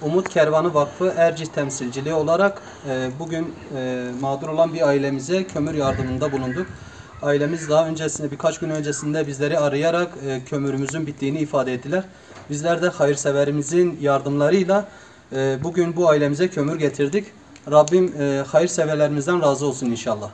Umut Kervanı Vakfı Ercih temsilciliği olarak bugün mağdur olan bir ailemize kömür yardımında bulunduk. Ailemiz daha öncesinde, birkaç gün öncesinde bizleri arayarak kömürümüzün bittiğini ifade ettiler. Bizler de hayırseverimizin yardımlarıyla bugün bu ailemize kömür getirdik. Rabbim hayırseverlerimizden razı olsun inşallah.